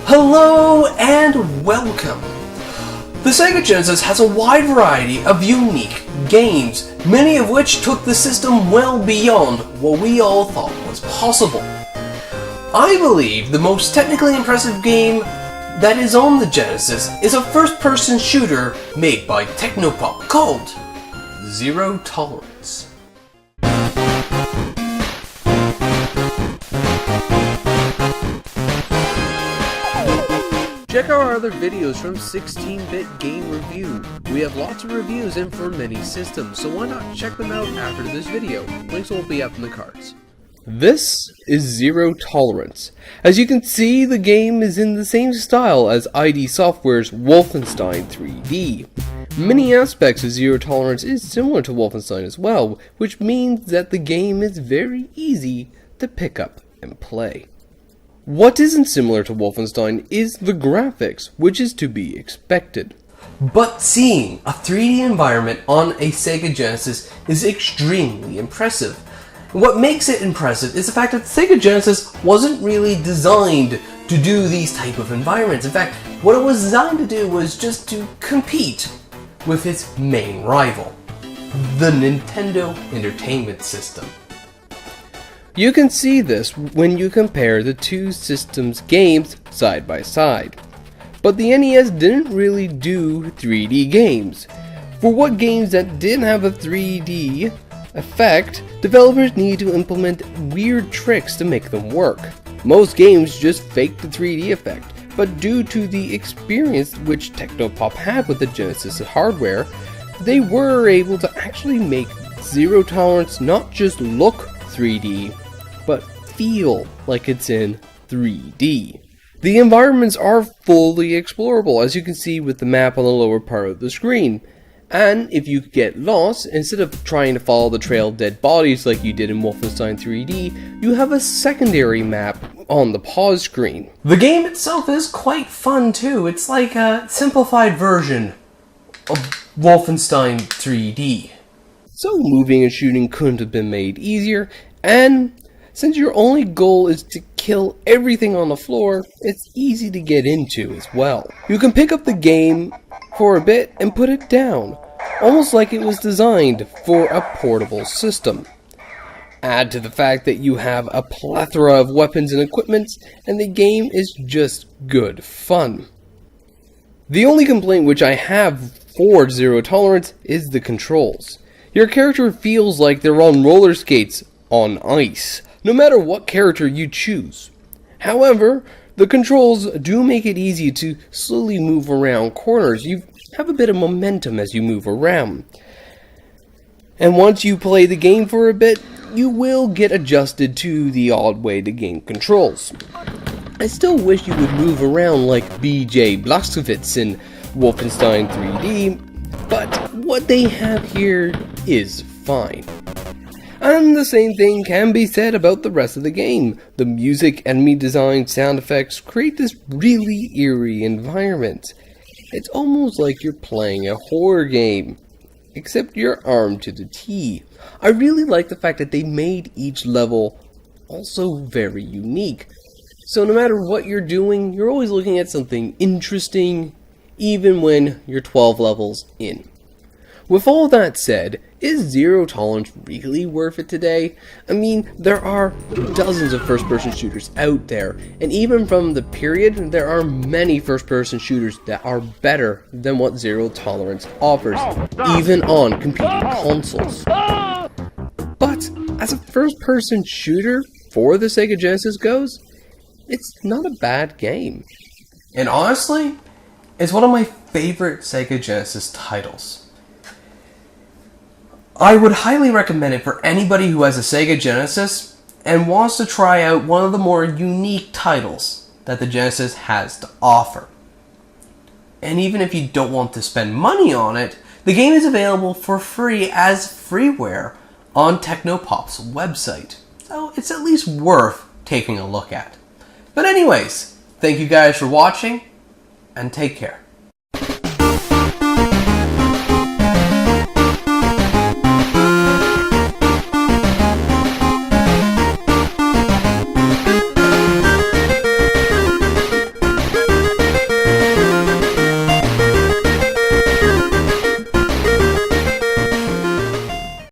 Hello and welcome! The Sega Genesis has a wide variety of unique games, many of which took the system well beyond what we all thought was possible. I believe the most technically impressive game that is on the Genesis is a first-person shooter made by Technopop called Zero Tolerance. Check out our other videos from 16-Bit Game Review. We have lots of reviews in for many systems, so why not check them out after this video. Links will be up in the cards. This is Zero Tolerance. As you can see, the game is in the same style as ID Software's Wolfenstein 3D. Many aspects of Zero Tolerance is similar to Wolfenstein as well, which means that the game is very easy to pick up and play. What isn't similar to Wolfenstein is the graphics, which is to be expected. But seeing a 3D environment on a Sega Genesis is extremely impressive. What makes it impressive is the fact that the Sega Genesis wasn't really designed to do these type of environments. In fact, what it was designed to do was just to compete with its main rival, the Nintendo Entertainment System. You can see this when you compare the two systems' games side by side. But the NES didn't really do 3D games. For what games that didn't have a 3D effect, developers need to implement weird tricks to make them work. Most games just fake the 3D effect, but due to the experience which Technopop had with the Genesis hardware, they were able to actually make Zero Tolerance not just look 3D, but feel like it's in 3D. The environments are fully explorable, as you can see with the map on the lower part of the screen. And if you get lost, instead of trying to follow the trail of dead bodies like you did in Wolfenstein 3D, you have a secondary map on the pause screen. The game itself is quite fun too. It's like a simplified version of Wolfenstein 3D. So moving and shooting couldn't have been made easier, and since your only goal is to kill everything on the floor, it's easy to get into as well. You can pick up the game for a bit and put it down, almost like it was designed for a portable system. Add to the fact that you have a plethora of weapons and equipment, and the game is just good fun. The only complaint which I have for Zero Tolerance is the controls. Your character feels like they're on roller skates on ice, no matter what character you choose. However, the controls do make it easy to slowly move around corners. You have a bit of momentum as you move around. And once you play the game for a bit, you will get adjusted to the odd way the game controls. I still wish you would move around like BJ Blazkowicz in Wolfenstein 3D, but what they have here is fine. And the same thing can be said about the rest of the game. The music, enemy design, sound effects create this really eerie environment. It's almost like you're playing a horror game, except you're armed to the T. I really like the fact that they made each level also very unique. So no matter what you're doing, you're always looking at something interesting, even when you're 12 levels in. With all that said, is Zero Tolerance really worth it today? I mean, there are dozens of first-person shooters out there, and even from the period, there are many first-person shooters that are better than what Zero Tolerance offers, even on competing consoles. But, as a first-person shooter for the Sega Genesis goes, it's not a bad game. And honestly, it's one of my favorite Sega Genesis titles. I would highly recommend it for anybody who has a Sega Genesis and wants to try out one of the more unique titles that the Genesis has to offer. And even if you don't want to spend money on it, the game is available for free as freeware on Technopop's website. So it's at least worth taking a look at. But anyways, thank you guys for watching, and take care.